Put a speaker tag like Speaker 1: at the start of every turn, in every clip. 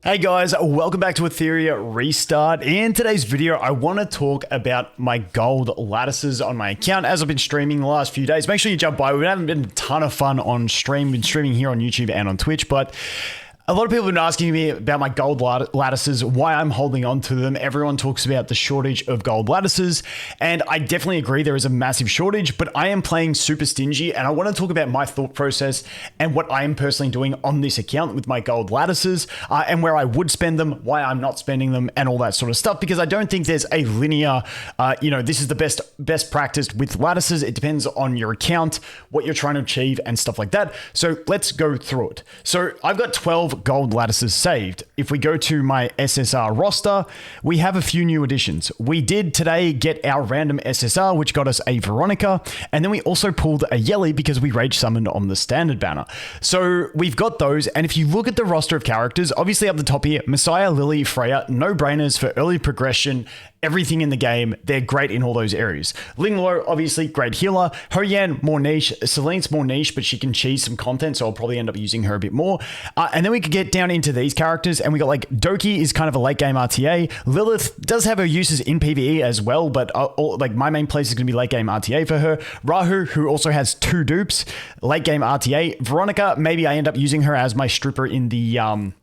Speaker 1: Hey guys, welcome back to Etheria Restart. In today's video, I want to talk about my gold lattices on my account as I've been streaming the last few days. Make sure you jump by. We haven't been a ton of fun on stream. Been streaming here on YouTube and on Twitch, but a lot of people have been asking me about my gold lattices, why I'm holding on to them. Everyone talks about the shortage of gold lattices, and I definitely agree there is a massive shortage, but I am playing super stingy, and I want to talk about my thought process and what I am personally doing on this account with my gold lattices, and where I would spend them, why I'm not spending them, and all that sort of stuff, because I don't think there's a linear, this is the best practice with lattices. It depends on your account, what you're trying to achieve, and stuff like that. So let's go through it. So I've got 12 gold lattices saved. If we go to my SSR roster, we have a few new additions. We did today get our random SSR, which got us a Veronica, and then we also pulled a Yelly because we rage summoned on the standard banner. So we've got those, and if you look at the roster of characters, obviously up the top here, Messiah, Lily, Freya, no-brainers for early progression, everything in the game. They're great in all those areas. Linglo, obviously, great healer. Hoyan, more niche. Celine's more niche, but she can cheese some content, so I'll probably end up using her a bit more. And then we could get down into these characters, and we got like Doki is kind of a late game RTA. Lilith does have her uses in PvE as well, but like my main place is going to be late game RTA for her. Rahu, who also has 2 dupes, late game RTA. Veronica, maybe I end up using her as my stripper in the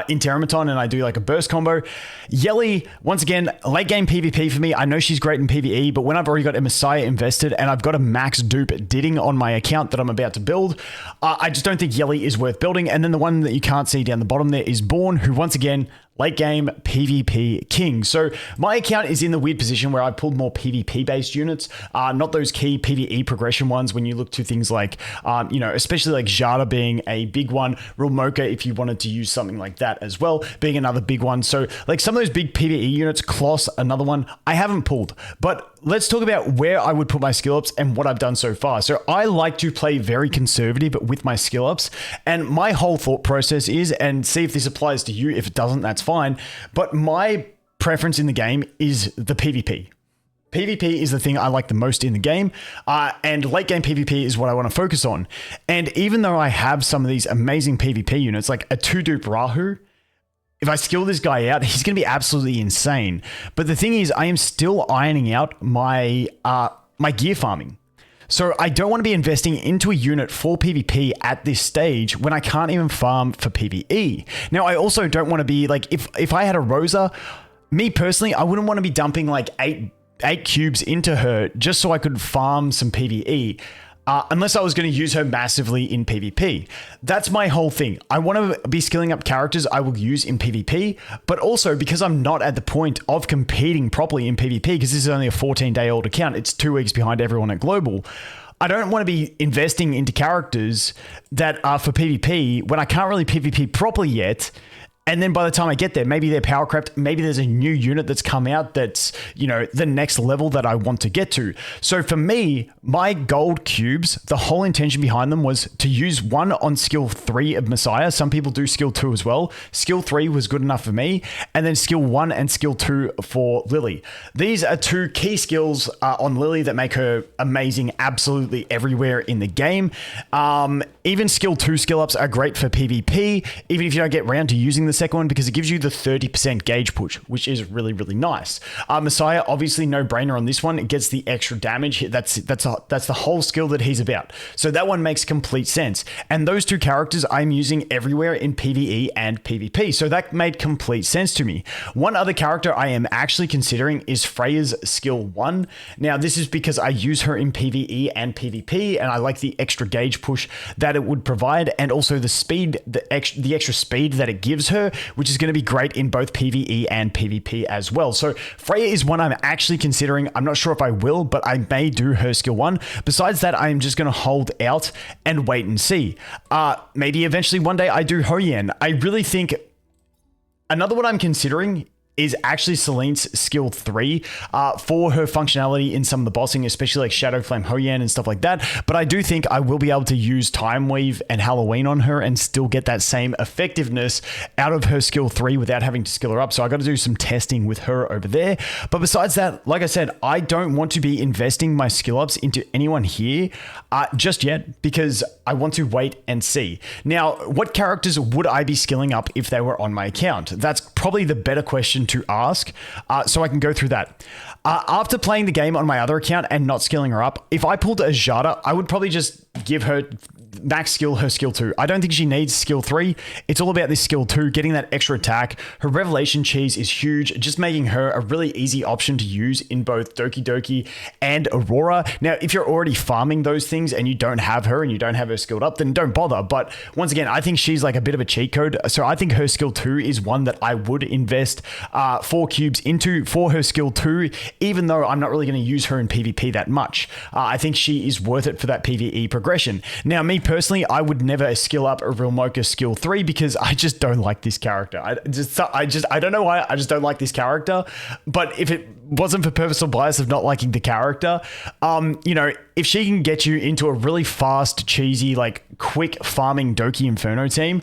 Speaker 1: in Terramaton, and I do like a burst combo. Yelly, once again, late game PvP for me. I know she's great in PvE, but when I've already got a Messiah invested and I've got a max dupe Didding on my account that I'm about to build, I just don't think Yelly is worth building. And then the one that you can't see down the bottom there is Born, who once again, late game PvP king. So my account is in the weird position where I pulled more PvP based units, not those key PvE progression ones. When you look to things like, especially like Jada being a big one, Rilmoka if you wanted to use something like that as well, being another big one. So like some of those big PvE units, Kloss, another one, I haven't pulled. But let's talk about where I would put my skill ups and what I've done so far. So I like to play very conservative with my skill ups, and my whole thought process is, and see if this applies to you. If it doesn't, that's fine. But my preference in the game is the PvP. PvP is the thing I like the most in the game, and late game PvP is what I want to focus on. And even though I have some of these amazing PvP units, like a 2-dupe Rahu, if I skill this guy out, he's going to be absolutely insane. But the thing is, I am still ironing out my gear farming. So I don't want to be investing into a unit for PvP at this stage when I can't even farm for PvE. Now, I also don't want to be like, if I had a Rosa, me personally, I wouldn't want to be dumping like eight cubes into her just so I could farm some PvE. Unless I was going to use her massively in PvP. That's my whole thing. I want to be skilling up characters I will use in PvP, but also because I'm not at the point of competing properly in PvP, because this is only a 14-day-old account, it's 2 weeks behind everyone at Global, I don't want to be investing into characters that are for PvP when I can't really PvP properly yet. And then by the time I get there, maybe they're power crept, maybe there's a new unit that's come out that's, the next level that I want to get to. So for me, my gold cubes, the whole intention behind them was to use one on skill 3 of Messiah. Some people do skill 2 as well. Skill 3 was good enough for me. And then skill 1 and skill 2 for Lily. These are 2 key skills on Lily that make her amazing absolutely everywhere in the game. Even skill 2 skill ups are great for PvP, even if you don't get around to using the second one, because it gives you the 30% gauge push, which is really, really nice. Messiah, obviously no brainer on this one. It gets the extra damage. That's the whole skill that he's about. So that one makes complete sense. And those 2 characters I'm using everywhere in PvE and PvP. So that made complete sense to me. One other character I am actually considering is Freya's skill 1. Now, this is because I use her in PvE and PvP, and I like the extra gauge push that it would provide, and also the speed, the extra speed that it gives her, which is going to be great in both PvE and PvP as well. So Freya is one I'm actually considering. I'm not sure if I will, but I may do her skill 1. Besides that, I'm just going to hold out and wait and see. Maybe eventually one day I do Hoyan. I really think another one I'm considering is actually Celine's skill 3 for her functionality in some of the bossing, especially like Shadow Flame Hoyan and stuff like that. But I do think I will be able to use Time Weave and Halloween on her and still get that same effectiveness out of her skill 3 without having to skill her up. So I got to do some testing with her over there. But besides that, like I said, I don't want to be investing my skill ups into anyone here just yet, because I want to wait and see. Now, what characters would I be skilling up if they were on my account? That's probably the better question to ask, so I can go through that. After playing the game on my other account and not skilling her up, if I pulled a Jada, I would probably just give her max skill her skill 2. I don't think she needs skill 3. It's all about this skill 2, getting that extra attack. Her Revelation Cheese is huge, just making her a really easy option to use in both Doki Doki and Aurora. Now, if you're already farming those things and you don't have her and you don't have her skilled up, then don't bother. But once again, I think she's like a bit of a cheat code. So I think her skill 2 is one that I would invest 4 cubes into for her skill 2, even though I'm not really going to use her in PvP that much. I think she is worth it for that PvE progression. Now, me personally, I would never skill up a Real Mocha skill 3 because I just don't like this character. I don't know why, I just don't like this character. But if it wasn't for purposeful bias of not liking the character, you know, if she can get you into a really fast, cheesy, like quick farming Doki Inferno team,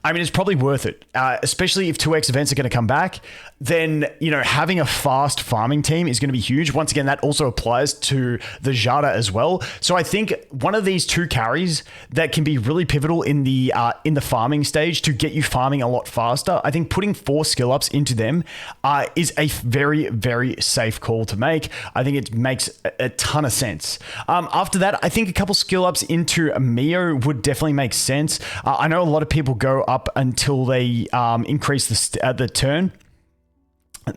Speaker 1: I mean, it's probably worth it, especially if 2x events are going to come back. Then, you know, having a fast farming team is going to be huge. Once again, that also applies to the Jada as well. So I think one of these 2 carries that can be really pivotal in the farming stage to get you farming a lot faster. I think putting 4 skill ups into them is a very, very safe call to make. I think it makes a ton of sense. After that, I think a couple skill ups into Mio would definitely make sense. I know a lot of people go up until they increase the turn.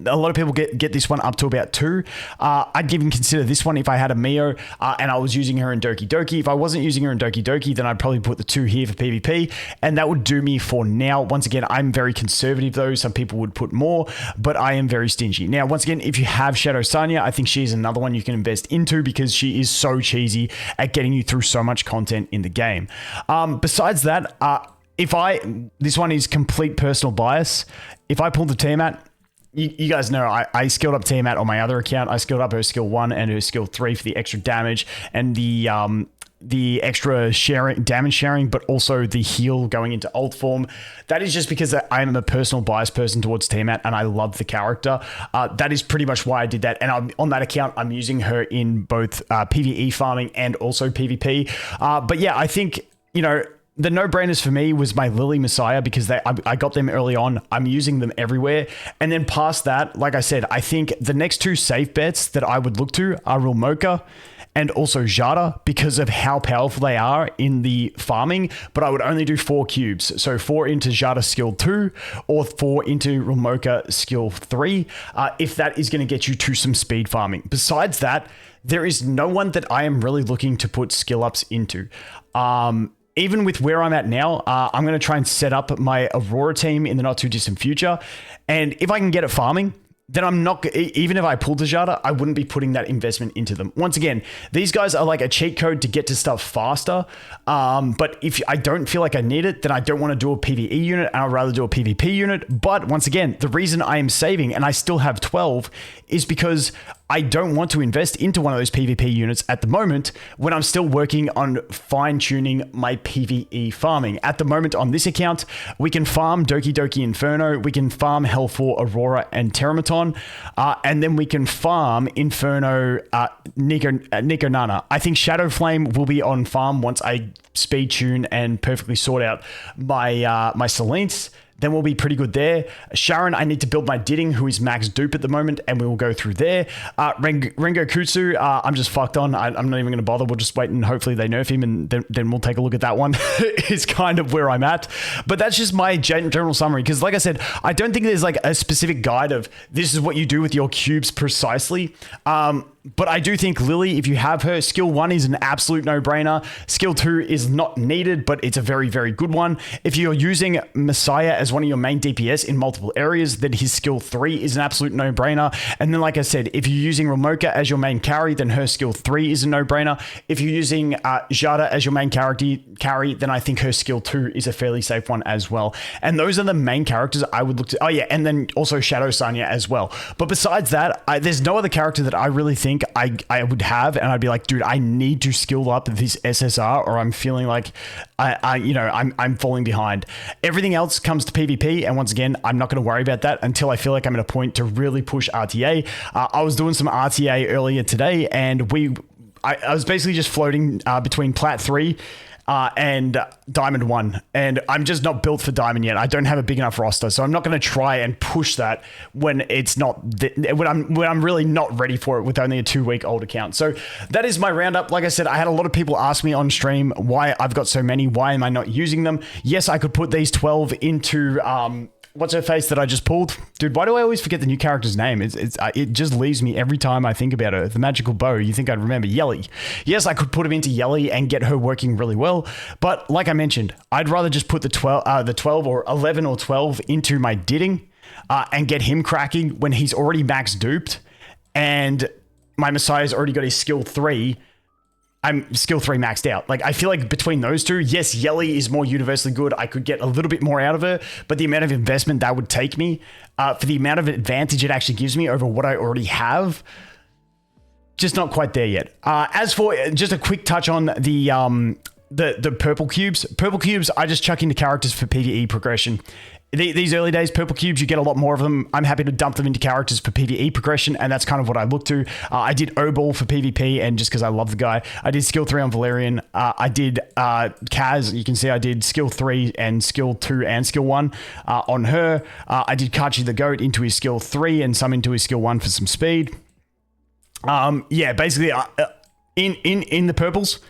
Speaker 1: A lot of people get this one up to about 2. I'd even consider this one if I had a Mio and I was using her in Doki Doki. If I wasn't using her in Doki Doki, then I'd probably put the 2 here for PvP, and that would do me for now. Once again, I'm very conservative though. Some people would put more, but I am very stingy. Now, once again, if you have Shadow Sanya, I think she is another one you can invest into because she is so cheesy at getting you through so much content in the game. Besides that, this one is complete personal bias. If I pull the Tiamat, you guys know I skilled up Tiamat on my other account. I skilled up her skill 1 and her skill 3 for the extra damage and the extra damage sharing, but also the heal going into ult form. That is just because I am a personal bias person towards Tiamat and I love the character. That is pretty much why I did that. And on that account, I'm using her in both PvE farming and also PvP. But yeah, I think, you know, the no-brainers for me was my Lily Messiah because I got them early on. I'm using them everywhere. And then past that, like I said, I think the next 2 safe bets that I would look to are Real Mocha and also Jada because of how powerful they are in the farming, but I would only do 4 cubes. So 4 into Jada skill 2 or 4 into Real Mocha skill 3 if that is going to get you to some speed farming. Besides that, there is no one that I am really looking to put skill ups into. Even with where I'm at now, I'm going to try and set up my Aurora team in the not too distant future. And if I can get it farming, then I'm not, even if I pulled the Jada, I wouldn't be putting that investment into them. Once again, these guys are like a cheat code to get to stuff faster. But if I don't feel like I need it, then I don't want to do a PvE unit. I'd rather do a PvP unit. But once again, the reason I am saving and I still have 12 is because I don't want to invest into one of those PvP units at the moment when I'm still working on fine-tuning my PvE farming. At the moment on this account, we can farm Doki Doki Inferno, we can farm Hellfor, Aurora, and Teramaton, and then we can farm Inferno, Nico Nana. I think Shadow Flame will be on farm once I speed tune and perfectly sort out my my Selenites. Then we'll be pretty good there. Sharon, I need to build my Didding, who is max dupe at the moment, and we will go through there. Rengo Kutsu, I'm just fucked on. I'm not even going to bother. We'll just wait and hopefully they nerf him, and then we'll take a look at that one. It's kind of where I'm at. But that's just my general summary, because like I said, I don't think there's like a specific guide of this is what you do with your cubes precisely. But I do think Lily, if you have her, skill 1 is an absolute no-brainer. Skill 2 is not needed, but it's a very, very good one. If you're using Messiah as one of your main DPS in multiple areas, then his skill 3 is an absolute no-brainer. And then, like I said, if you're using Ramoka as your main carry, then her skill 3 is a no-brainer. If you're using Jada as your main carry, then I think her skill 2 is a fairly safe one as well. And those are the main characters I would look to. Oh yeah, and then also Shadow Sanya as well. But besides that, there's no other character that I really think I would have, and I'd be like, dude, I need to skill up this SSR, or I'm feeling like I'm falling behind. Everything else comes to PvP, and once again, I'm not going to worry about that until I feel like I'm at a point to really push RTA. I was doing some RTA earlier today, and I was basically just floating between Plat 3 and Diamond 1, and I'm just not built for Diamond yet. I don't have a big enough roster, so I'm not going to try and push that when it's not when I'm really not ready for it with only a 2-week-old account. So that is my roundup. Like I said, I had a lot of people ask me on stream why I've got so many. Why am I not using them? Yes, I could put these 12 into what's her face that I just pulled? Dude, why do I always forget the new character's name? It just leaves me every time I think about her. The magical bow. You think I'd remember Yelly. Yes, I could put him into Yelly and get her working really well. But like I mentioned, I'd rather just put the 12 or 11 or 12 into my Didding and get him cracking when he's already max duped. And my Messiah's already got his skill 3. I'm skill 3 maxed out. Like, I feel like between those two, yes, Yelly is more universally good. I could get a little bit more out of her, but the amount of investment that would take me for the amount of advantage it actually gives me over what I already have, just not quite there yet. As for just a quick touch on the purple cubes. Purple cubes, I just chuck into characters for PvE progression. These early days, purple cubes, you get a lot more of them. I'm happy to dump them into characters for PvE progression, and that's kind of what I look to. I did O-Ball for PvP, and just because I love the guy. I did skill 3 on Valerian. I did Kaz. You can see I did skill 3 and skill 2 and skill 1 on her. I did Kachi the Goat into his skill 3 and some into his skill 1 for some speed. Yeah, basically, in the purples,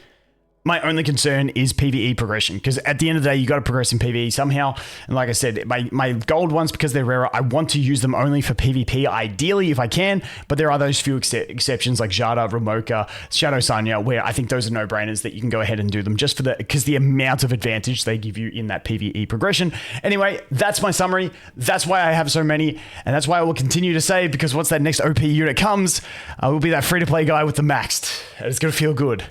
Speaker 1: my only concern is PvE progression, because at the end of the day, you got to progress in PvE somehow. And like I said, my gold ones, because they're rarer, I want to use them only for PvP, ideally, if I can. But there are those few exceptions like Jada, Ramoka, Shadow Sanya, where I think those are no-brainers that you can go ahead and do them just for because the amount of advantage they give you in that PvE progression. Anyway, that's my summary. That's why I have so many, and that's why I will continue to save, because once that next OP unit comes, I will be that free-to-play guy with the maxed. And it's going to feel good.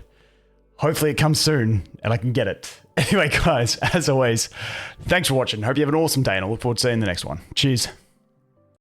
Speaker 1: Hopefully it comes soon and I can get it. Anyway, guys, as always, thanks for watching. Hope you have an awesome day, and I look forward to seeing the next one. Cheers.